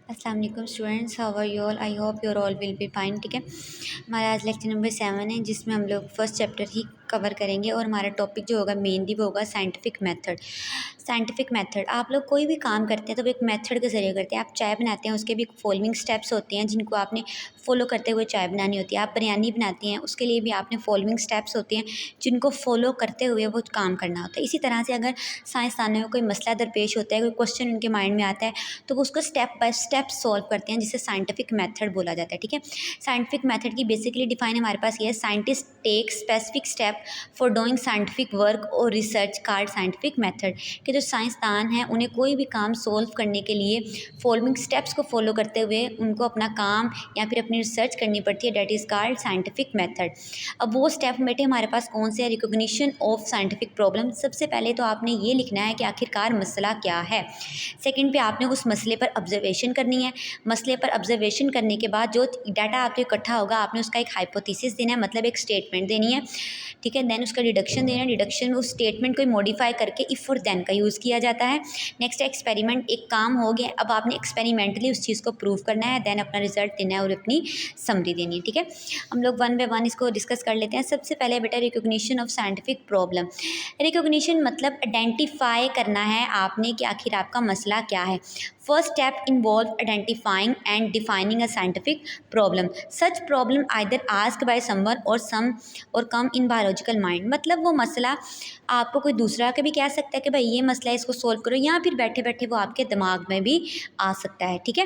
अस्सलाम वालेकुम students, how are you all? I hope your all will be fine. ठीक है, हमारा आज लेक्चर नंबर 7 है जिसमें हम लोग फर्स्ट चैप्टर ही कवर करेंगे और हमारा टॉपिक जो होगा मेनली वो होगा साइंटिफिक मेथड। साइंटिफिक मेथड, आप लोग कोई भी काम करते हैं तो वो एक मेथड के ज़रिए करते हैं। आप चाय बनाते हैं, उसके भी फॉलोइंग स्टेप्स होते हैं जिनको आपने फॉलो करते हुए चाय बनानी होती है। आप बिरयानी बनाती हैं, उसके लिए भी आपने फॉलोइंग स्टेप्स होते हैं जिनको फॉलो करते हुए वो काम करना होता है। इसी तरह से अगर साइंसदानों को कोई मसला दरपेश होता है, कोई क्वेश्चन उनके माइंड में आता है तो वो उसको स्टेप बाय स्टेप सॉल्व करते हैं, जिसे साइंटिफिक मेथड बोला जाता है। ठीक है, साइंटिफिक मेथड की बेसिकली डिफाइन हमारे पास ये है: scientist take specific step for doing scientific work और रिसर्च कार्ड साइंटिफिक मेथड। कि जो साइंसदान हैं उन्हें कोई भी काम सॉल्व करने के लिए फॉलोइंग स्टेप्स को फॉलो करते हुए उनको अपना काम या फिर अपनी रिसर्च करनी पड़ती है, that is called scientific method. अब वो स्टेप बेटे हमारे पास कौन से हैं? Recognition of scientific problem. सबसे पहले तो आपने ये लिखना है कि आखिरकार मसला क्या है। सेकंड पे आपने उस मसले पर ऑब्जर्वेशन करनी है। मसले पर ऑब्जर्वेशन करने के बाद जो डाटा आपके इकट्ठा होगा आपने उसका एक हाइपोथेसिस देना है, मतलब एक स्टेटमेंट देनी है। ठीक है, देन उसका डिडक्शन देना है। डिडक्शन में उस स्टेटमेंट को मॉडिफाई करके इफ़ और देन का यूज़ किया जाता है। नेक्स्ट एक्सपेरिमेंट, एक काम हो गया, अब आपने एक्सपेरिमेंटली उस चीज़ को प्रूव करना है, देन अपना रिजल्ट देना है और अपनी समरी देनी है। ठीक है, हम लोग वन बाय वन इसको डिस्कस कर लेते हैं। सबसे पहले बेटा recognition of scientific problem. Recognition मतलब आइडेंटिफाई करना है आपने कि आखिर आपका मसला क्या है। First step involve identifying and defining a scientific problem. Such problem either ask by someone और सम और कम इन बायोलॉजिकल माइंड। मतलब वो मसला आपको कोई दूसरा के भी कह सकता है कि भाई ये मसला है, इसको सोल्व करो, या फिर बैठे बैठे वो आपके दिमाग में भी आ सकता है। ठीक है,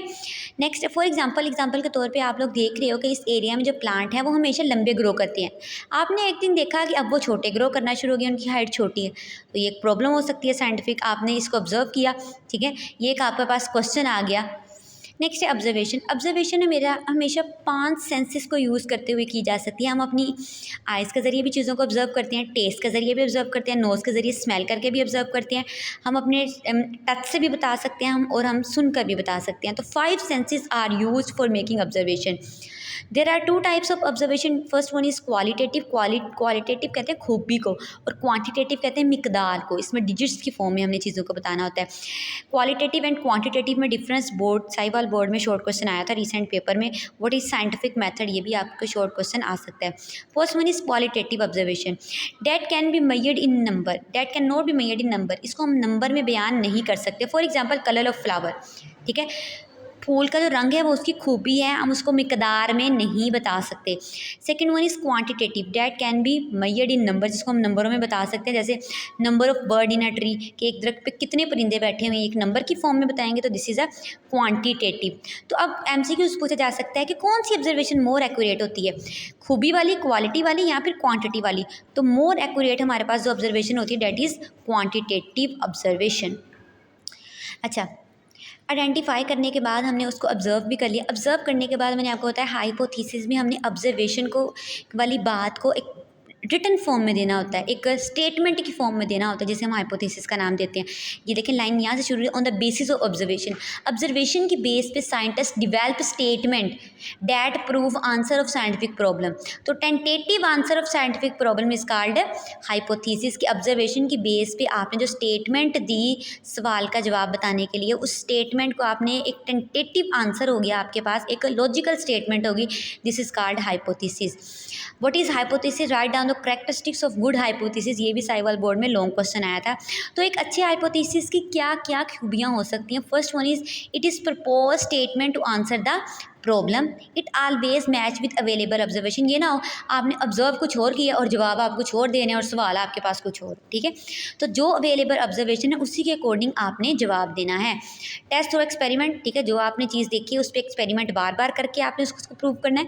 नेक्स्ट फॉर एग्जांपल के तौर पे आप लोग देख रहे हो कि इस एरिया में जो प्लांट है वो हमेशा लंबे ग्रो करते हैं। आपने एक दिन देखा कि अब वो छोटे ग्रो करना शुरू हो गए, उनकी हाइट छोटी है, तो ये एक प्रॉब्लम हो सकती है साइंटिफिक। आपने इसको ऑब्जर्व किया, ठीक है, ये एक आपके पास क्वेश्चन आ गया। नेक्स्ट है ऑब्जर्वेशन। ऑब्जर्वेशन है मेरा हमेशा 5 सेंसेस को यूज़ करते हुए की जा सकती है। हम अपनी आइज़ के ज़रिए भी चीज़ों को ऑब्जर्व करते हैं, टेस्ट के ज़रिए भी ऑब्जर्व करते हैं, नोज़ के ज़रिए स्मेल करके भी ऑब्जर्व करते हैं, हम अपने टच से भी बता सकते हैं, हम सुन कर भी बता सकते हैं। तो 5 senses are use for making observation. There are 2 types of observation. First one is qualitative. Qualitative कहते हैं खूबी को, और क्वांटिटेटिव कहते हैं मिकदार को। इसमें डिजिट्स की फॉर्म में हमने चीज़ों को बताना होता है। क्वालिटेटिव एंड क्वांटिटेटिव में डिफरेंस बोर्ड साहिवाल बोर्ड में शॉर्ट क्वेश्चन आया था रिसेंट पेपर में। व्हाट इज साइंटिफिक मेथड, ये भी आपको शॉर्ट क्वेश्चन आ सकता है। First one is qualitative observation. Date can be measured in number, date can not be measured in number. इसको हम नंबर में बयान नहीं कर सकते। For example colour of flower, ठीक है, फूल का जो रंग है वो उसकी खूबी है, हम उसको मिकदार में नहीं बता सकते। Second one is quantitative. That can be measured in number, जिसको हम नंबरों में बता सकते हैं, जैसे number of bird in a tree, कि एक दरख्त पे कितने परिंदे बैठे हुए हैं, एक नंबर की फॉर्म में बताएंगे, तो दिस इज़ अ क्वांटिटेटिव। तो अब एमसीक्यूज पूछा जा सकता है कि कौन सी ऑब्जर्वेशन मोर एक्यूरेट होती है, खूबी वाली, क्वालिटी वाली, या फिर क्वांटिटी वाली। तो मोर एक्यूरेट हमारे पास जो ऑब्जर्वेशन होती है डैट इज़ क्वांटिटेटिव ऑब्जर्वेशन। अच्छा, आइडेंटिफाई करने के बाद हमने उसको ऑब्जर्व भी कर लिया। ऑब्जर्व करने के बाद मैंने आपको बताया हाइपोथेसिस में हमने ऑब्जर्वेशन को वाली बात को एक रिटन फॉर्म में देना होता है, एक स्टेटमेंट की फॉर्म में देना होता है, जिसे हम हाइपोथेसिस का नाम देते हैं। ये देखें लाइन यहाँ से शुरू है, on the basis of observation. Observation की बेस पे scientist develop statement that prove answer of scientific problem. तो tentative answer of scientific problem is called hypothesis. की ऑब्जर्वेशन की बेस पे आपने जो स्टेटमेंट दी सवाल का जवाब बताने के लिए, उस स्टेटमेंट को आपने एक टेंटेटिव आंसर हो गया आपके पास, एक लॉजिकल स्टेटमेंट होगी, this is called hypothesis. What is hypothesis, write down the characteristics of good hypothesis. ये भी साहिवाल बोर्ड में लॉन्ग क्वेश्चन आया था। तो एक अच्छे हाइपोथेसिस की क्या क्या खूबियाँ हो सकती हैं। First one is it is propose statement to answer the problem, it always match with available observation. ये ना हो आपने ऑब्जर्व कुछ और किया और जवाब आप कुछ और देने और सवाल आपके पास कुछ और, ठीक है। तो जो अवेलेबल ऑब्जर्वेशन है उसी के अकॉर्डिंग आपने जवाब देना है। टेस्ट और एक्सपेरिमेंट, ठीक है, जो आपने चीज़ देखी है उस पर एक्सपेरिमेंट बार बार करके आपने उसको प्रूव करना है।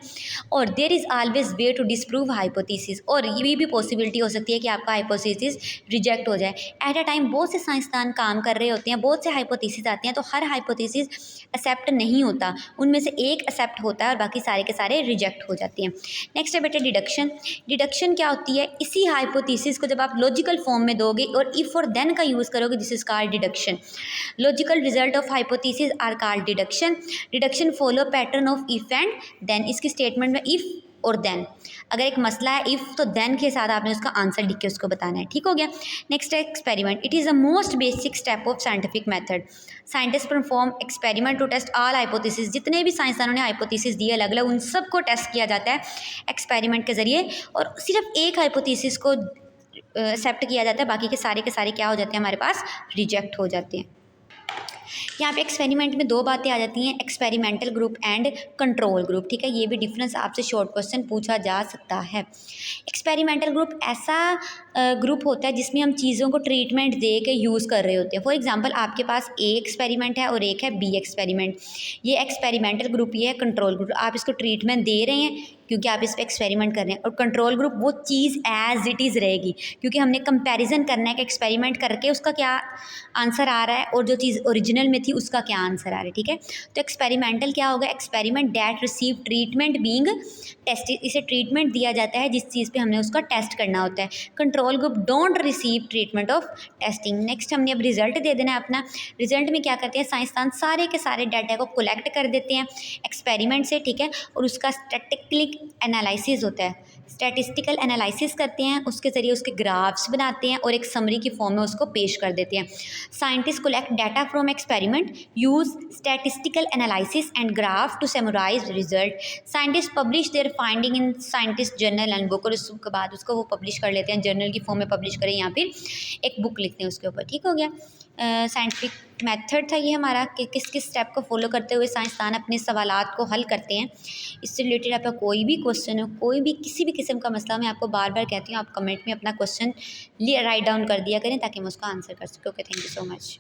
और there is always way to disprove hypothesis. और ये भी पॉसिबिलिटी हो सकती है कि आपका हाइपोथेसिस रिजेक्ट हो जाए। एट अ टाइम बहुत से साइंसदान काम कर रहे होते हैं, बहुत से हाइपोथेसिस आते हैं, तो हर हाइपोथेसिस एक्सेप्ट नहीं होता, उनमें से एक एक्सेप्ट होता है और बाकी सारे के सारे रिजेक्ट हो जाते हैं। नेक्स्ट है बेटे डिडक्शन। डिडक्शन क्या होती है, इसी हाइपोथेसिस को जब आप लॉजिकल फॉर्म में दोगे और इफ और देन का यूज़ करोगे, this is called deduction. Logical result of hypothesis are called deduction. Deduction follow pattern of if and then. इसकी स्टेटमेंट में इफ और देन। अगर एक मसला है इफ़, तो देन के साथ आपने उसका आंसर लिख के उसको बताना है, ठीक हो गया। नेक्स्ट है experiment. It is the most basic step of scientific method. Scientist perform experiment to test all hypothesis. जितने भी साइंसदानों ने हाइपोथेसिस दिए अलग अलग, उन सबको टेस्ट किया जाता है एक्सपेरिमेंट के ज़रिए, और सिर्फ एक हाइपोथेसिस को एक्सेप्ट किया जाता है, बाकी के सारे क्या हो जाते हैं हमारे पास, रिजेक्ट हो जाते हैं। यहाँ पे एक्सपेरिमेंट में दो बातें आ जाती हैं, experimental group and control group, ठीक है। ये भी डिफरेंस आपसे शॉर्ट क्वेश्चन पूछा जा सकता है। एक्सपेरिमेंटल ग्रुप ऐसा ग्रुप होता है जिसमें हम चीज़ों को ट्रीटमेंट दे के यूज़ कर रहे होते हैं। फॉर एग्जांपल आपके पास ए एक्सपेरिमेंट है और एक है बी एक्सपेरिमेंट। ये एक्सपेरिमेंटल ग्रुप, ये है कंट्रोल ग्रुप। आप इसको ट्रीटमेंट दे रहे हैं क्योंकि आप इस पर एक्सपेरिमेंट कर रहे हैं, और कंट्रोल ग्रुप वो चीज़ एज इट इज़ रहेगी क्योंकि हमने कंपैरिजन करना है कि एक्सपेरिमेंट करके उसका क्या आंसर आ रहा है और जो चीज़ ओरिजिनल में थी उसका क्या आंसर आ रहा है, ठीक है। तो एक्सपेरिमेंटल क्या होगा, experiment that receive treatment being tested. इसे ट्रीटमेंट दिया जाता है जिस चीज़ पे हमने उसका टेस्ट करना होता है। Control group don't receive treatment of testing. Next हमने अब रिजल्ट दे देना है अपना। रिजल्ट में क्या करते हैं, साइंसदान सारे के सारे डाटा को कलेक्ट कर देते हैं एक्सपेरिमेंट से, ठीक है, और उसका स्टैटिस्टिकल एनालिसिस होता है। स्टैटिस्टिकल एनालिसिस करते हैं, उसके ज़रिए उसके ग्राफ्स बनाते हैं और एक समरी की फॉर्म में उसको पेश कर देते हैं। Scientist collect data from experiment, use statistical analysis and graph to summarise result. Scientist publish their finding in scientist journal and book, और उसके बाद उसको वो पब्लिश कर लेते हैं, जर्नल की फॉर्म में पब्लिश करें या फिर एक बुक लिखते हैं उसके ऊपर, ठीक हो गया। साइंटिफिक मेथड था ये हमारा कि किस किस स्टेप को फॉलो करते हुए साइंसदान अपने सवालात को हल करते हैं। इससे रिलेटेड आपका कोई भी क्वेश्चन हो, कोई भी किसी भी किस्म का मसला, मैं आपको बार बार कहती हूँ आप कमेंट में अपना क्वेश्चन राइट डाउन कर दिया करें ताकि मैं उसका आंसर कर सकूँ। Okay, thank you so much.